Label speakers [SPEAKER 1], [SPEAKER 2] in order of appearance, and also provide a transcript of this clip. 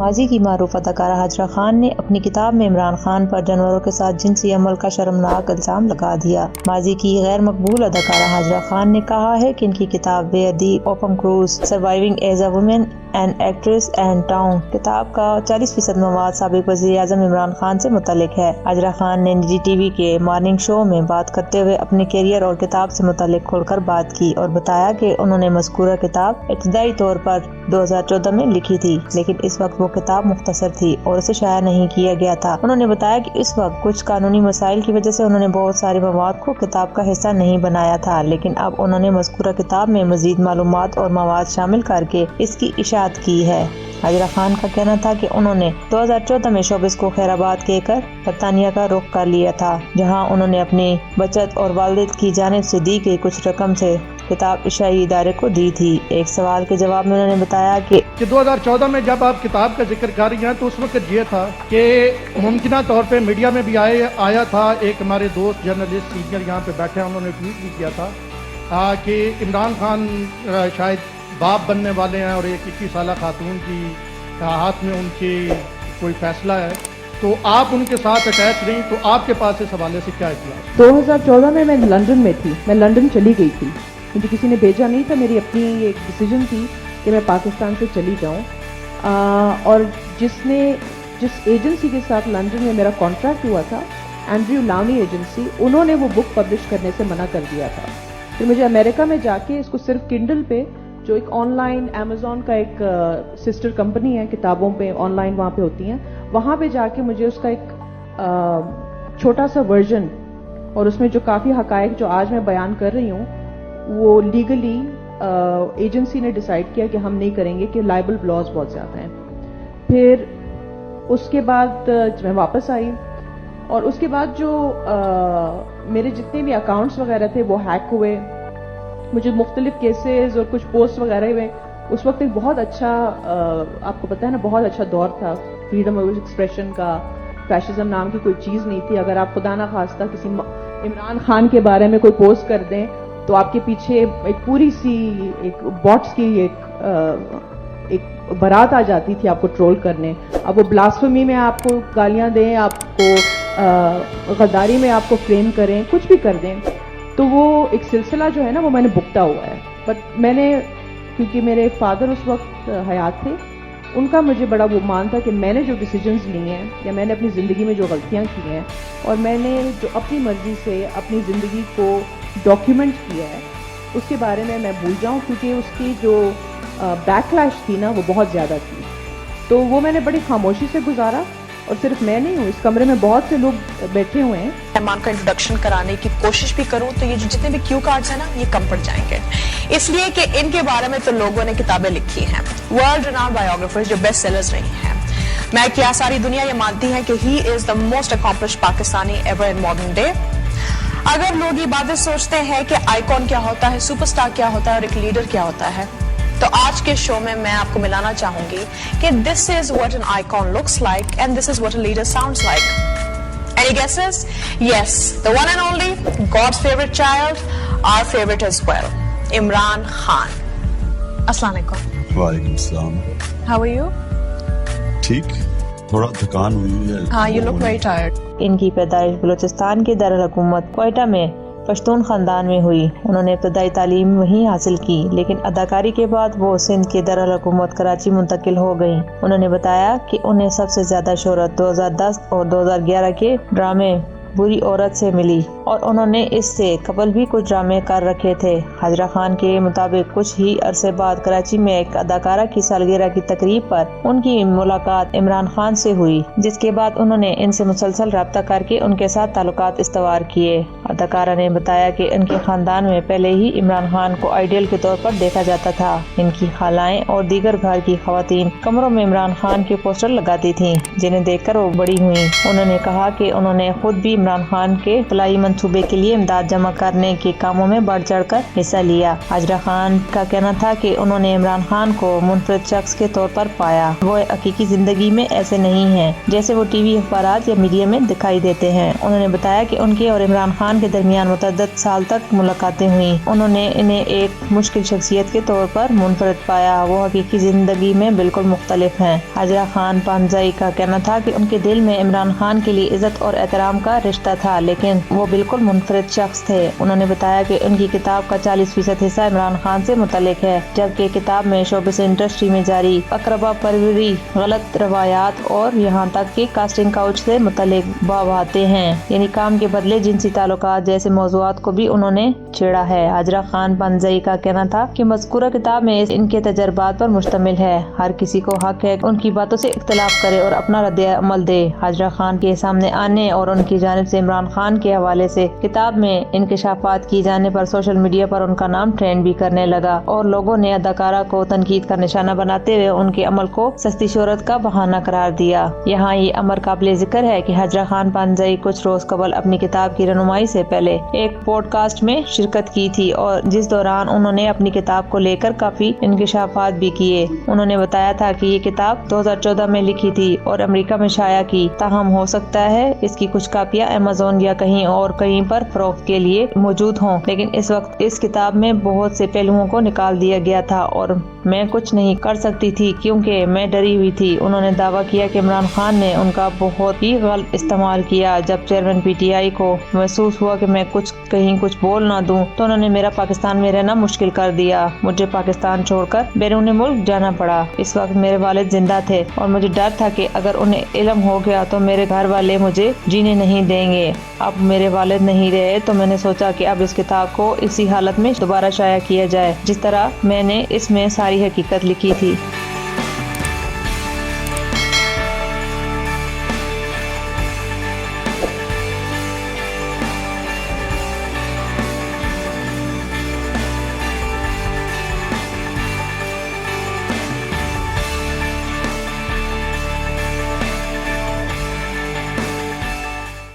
[SPEAKER 1] ماضی کی معروف اداکارہ حاجرہ خان نے اپنی کتاب میں عمران خان پر جانوروں کے ساتھ جنسی عمل کا شرمناک الزام لگا دیا۔ ماضی کی غیر مقبول اداکارہ حاجرہ خان نے کہا ہے کہ ان کی کتاب where the open cruise surviving as a woman and actress and town کتاب کا 40% مواد سابق وزیر اعظم عمران خان سے متعلق ہے۔ حاجرہ خان نے نجی ٹی وی کے مارننگ شو میں بات کرتے ہوئے اپنے کیریئر اور کتاب سے متعلق کھول کر بات کی اور بتایا کہ انہوں نے مذکورہ کتاب ابتدائی طور پر 2014 میں لکھی تھی، لیکن اس وقت وہ کتاب مختصر تھی اور اسے شائع نہیں کیا گیا تھا۔ انہوں نے بتایا کہ اس وقت کچھ قانونی مسائل کی وجہ سے انہوں نے بہت سارے مواد کو کتاب کا حصہ نہیں بنایا تھا، لیکن اب انہوں نے مذکورہ کتاب میں مزید معلومات اور مواد شامل کر کے اس کی اشاعت کی ہے۔ حاجرہ خان کا کہنا تھا کہ انہوں نے 2014 میں شوبز کو خیر آباد کہہ کر برطانیہ کا رخ کر لیا تھا، جہاں انہوں نے اپنی بچت اور والد کی جانب سے دی گئی کچھ رقم سے کتاب عشائی ادارے کو دی تھی۔ ایک سوال کے جواب میں انہوں نے بتایا کہ
[SPEAKER 2] 2014 میں جب آپ کتاب کا ذکر کر رہی ہیں تو اس وقت یہ تھا کہ ممکنہ طور پہ میڈیا میں بھی آیا تھا، ایک ہمارے دوست جرنلسٹ سینئر یہاں پہ بیٹھے ہیں، انہوں نے ٹویٹ بھی کیا تھا کہ عمران خان شاید باپ بننے والے ہیں اور ایک 21 سالہ خاتون کی ہاتھ میں ان کی کوئی فیصلہ ہے، تو آپ ان کے ساتھ اٹیچ رہیں، تو آپ کے پاس اس حوالے سے کیا اطلاع؟
[SPEAKER 3] 2014 میں لندن میں تھی، میں لندن چلی گئی تھی، مجھے کسی نے بھیجا نہیں تھا، میری اپنی ایک ڈیسیجن تھی کہ میں پاکستان سے چلی جاؤں، اور جس ایجنسی کے ساتھ لندن میں میرا کانٹریکٹ ہوا تھا، اینڈریو لاونی ایجنسی، انہوں نے وہ بک پبلش کرنے سے منع کر دیا تھا۔ پھر مجھے امریکہ میں جا کے اس کو صرف کنڈل پہ، جو ایک آن لائن امیزون کا ایک سسٹر کمپنی ہے، کتابوں پہ آن لائن وہاں پہ ہوتی ہیں، وہاں پہ جا کے مجھے اس کا ایک چھوٹا سا ورژن، اور اس میں جو کافی حقائق جو آج میں بیان کر رہی ہوں، وہ لیگلی ایجنسی نے ڈیسائیڈ کیا کہ ہم نہیں کریں گے، کہ لائبل لاز بہت زیادہ ہیں۔ پھر اس کے بعد میں واپس آئی، اور اس کے بعد جو میرے جتنے بھی اکاؤنٹس وغیرہ تھے وہ ہیک ہوئے، مجھے مختلف کیسز اور کچھ پوسٹ وغیرہ ہوئے۔ اس وقت ایک بہت اچھا، آپ کو پتہ ہے نا، بہت اچھا دور تھا فریڈم آف ایکسپریشن کا، فیشزم نام کی کوئی چیز نہیں تھی۔ اگر آپ خدا نہ خواستہ کسی عمران خان کے بارے میں کوئی پوسٹ کر دیں تو آپ کے پیچھے ایک پوری سی ایک باٹس کی ایک بارات آ جاتی تھی آپ کو ٹرول کرنے۔ اب وہ بلاسفمی میں آپ کو گالیاں دیں، آپ کو غداری میں آپ کو فریم کریں، کچھ بھی کر دیں، تو وہ ایک سلسلہ جو ہے نا وہ میں نے بھگتا ہوا ہے۔ بٹ میں نے، کیونکہ میرے فادر اس وقت حیات تھے، ان کا مجھے بڑا وہ مان تھا کہ میں نے جو ڈیسیجنز لی ہیں یا میں نے اپنی زندگی میں جو غلطیاں کی ہیں اور میں نے جو اپنی مرضی سے اپنی زندگی کو ڈاکیومنٹ کیا ہے، اس کے بارے میں بھول جاؤں، کیونکہ اس کی جو بیک لیش تھی نا وہ بہت زیادہ تھی۔ تو وہ میں نے بڑی خاموشی سے گزارا، اور صرف میں نہیں ہوں، اس کمرے میں بہت سے لوگ بیٹھے ہوئے ہیں۔
[SPEAKER 4] مہمان کا انٹروڈکشن کرانے کی کوشش بھی کروں تو یہ جو جتنے بھی کیو کارڈز ہیں نا، یہ کم پڑ جائیں گے، اس لیے کہ ان کے بارے میں تو لوگوں نے کتابیں لکھی ہیں، ورلڈ ریناؤنڈ بایوگرافرز جو بیسٹ سیلرز رہی ہیں۔ میں کیا ساری دنیا یہ مانتی ہے کہ he is the most accomplished Pakistani ever in modern day. اگر لوگ یہ باتیں سوچتے ہیں کہ آئیکن کیا ہوتا ہے، سپر اسٹار کیا ہوتا ہے اور ایک لیڈر کیا ہوتا ہے، تو آج کے شو میں آپ کو ملانا چاہوں گی کہ this is what an icon looks like and this is what a leader sounds like. Any guesses? Yes, the one and only, God's favorite child, our favorite as well, Imran Khan. Assalamu alaikum.
[SPEAKER 5] وعلیکم السلام۔
[SPEAKER 4] How are you?
[SPEAKER 5] ٹھیک، تھوڑا تھکان ہوئی ہے۔
[SPEAKER 4] You look very tired.
[SPEAKER 1] ان کی پیدائش بلوچستان کے دارالحکومت کوئٹہ میں پشتون خاندان میں ہوئی۔ انہوں نے ابتدائی تعلیم وہیں حاصل کی، لیکن اداکاری کے بعد وہ سندھ کے دارالحکومت کراچی منتقل ہو گئیں۔ انہوں نے بتایا کہ انہیں سب سے زیادہ شہرت 2010 اور 2011 کے ڈرامے بری عورت سے ملی، اور انہوں نے اس سے قبل بھی کچھ ڈرامے کر رکھے تھے۔ حاجرہ خان کے مطابق کچھ ہی عرصے بعد کراچی میں ایک اداکارہ کی سالگرہ کی تقریب پر ان کی ملاقات عمران خان سے ہوئی، جس کے بعد انہوں نے ان سے مسلسل رابطہ کر کے ان کے ساتھ تعلقات استوار کیے۔ اداکارہ نے بتایا کہ ان کے خاندان میں پہلے ہی عمران خان کو آئیڈیل کے طور پر دیکھا جاتا تھا۔ ان کی خالائیں اور دیگر گھر کی خواتین کمروں میں عمران خان کے پوسٹر لگاتی تھیں، جنہیں دیکھ کر وہ بڑی ہوئیں۔ انہوں نے کہا کہ انہوں نے خود بھی عمران خان کے فلاحی منصوبے کے لیے امداد جمع کرنے کے کاموں میں بڑھ چڑھ کر حصہ لیا۔ ہاجرہ خان کا کہنا تھا کہ انہوں نے عمران خان کو منفرد شخص کے طور پر پایا، وہ حقیقی زندگی میں ایسے نہیں ہیں جیسے وہ ٹی وی، اخبارات یا میڈیا میں دکھائی دیتے ہیں۔ انہوں نے بتایا کہ ان کے اور عمران خان کے درمیان متعدد سال تک ملاقاتیں ہوئیں۔ انہوں نے انہیں ایک مشکل شخصیت کے طور پر منفرد پایا، وہ حقیقی زندگی میں بالکل مختلف ہیں۔ ہاجرہ خان پانزائی کا کہنا تھا کہ ان کے دل میں عمران خان کے لیے عزت اور احترام کا رشتہ تھا، لیکن وہ بالکل منفرد شخص تھے۔ انہوں نے بتایا کہ ان کی کتاب کا 40% حصہ عمران خان سے متعلق ہے، جبکہ کتاب میں شوبز انڈسٹری میں جاری اقربا پروری، غلط روایات اور یہاں تک کہ کاسٹنگ کاؤچ سے متعلق باب آتے ہیں، یعنی کام کے بدلے جنسی تعلقات جیسے موضوعات کو بھی انہوں نے چھیڑا ہے۔ ہاجرہ خان پانزائی کا کہنا تھا کہ مذکورہ کتاب میں ان کے تجربات پر مشتمل ہے، ہر کسی کو حق ہے ان کی باتوں سے اختلاف کرے اور اپنا رد عمل دے۔ ہاجرہ خان کے سامنے آنے اور ان کی جانب سے عمران خان کے حوالے سے کتاب میں انکشافات کی جانے پر سوشل میڈیا پر ان کا نام ٹرینڈ بھی کرنے لگا اور لوگوں نے اداکارہ کو تنقید کا نشانہ بناتے ہوئے ان کے عمل کو سستی شہرت کا بہانہ قرار دیا۔ یہاں یہ امر قابل ذکر ہے کہ ہاجرہ خان پانزائی کچھ روز قبل اپنی کتاب کی رونمائی سے پہلے ایک پوڈ کاسٹ میں شرکت کی تھی اور جس دوران انہوں نے اپنی کتاب کو لے کر کافی انکشافات بھی کیے۔ انہوں نے بتایا تھا کہ یہ کتاب 2014 میں لکھی تھی اور امریکہ میں شائع کی، تاہم ہو سکتا ہے اس کی کچھ کاپیاں امیزون یا کہیں پر فروخت کے لیے موجود ہوں، لیکن اس وقت اس کتاب میں بہت سے پہلوؤں کو نکال دیا گیا تھا اور میں کچھ نہیں کر سکتی تھی کیونکہ میں ڈری ہوئی تھی۔ انہوں نے دعویٰ کیا کہ عمران خان نے ان کا بہت ہی غلط استعمال کیا۔ جب چیئرمین پی ٹی آئی کو محسوس ہوا کہ میں کہیں کچھ بول نہ دوں تو انہوں نے میرا پاکستان میں رہنا مشکل کر دیا، مجھے پاکستان چھوڑ کر بیرون ملک جانا پڑا۔ اس وقت میرے والد زندہ تھے اور مجھے ڈر تھا کہ اگر انہیں علم ہو گیا تو میرے گھر والے مجھے جینے نہیں دیں گے۔ اب میرے والد نہیں رہے تو میں نے سوچا کہ اب اس کتاب کو اسی حالت میں دوبارہ شائع کیا جائے جس طرح میں نے اس میں ساری حقیقت لکھی تھی۔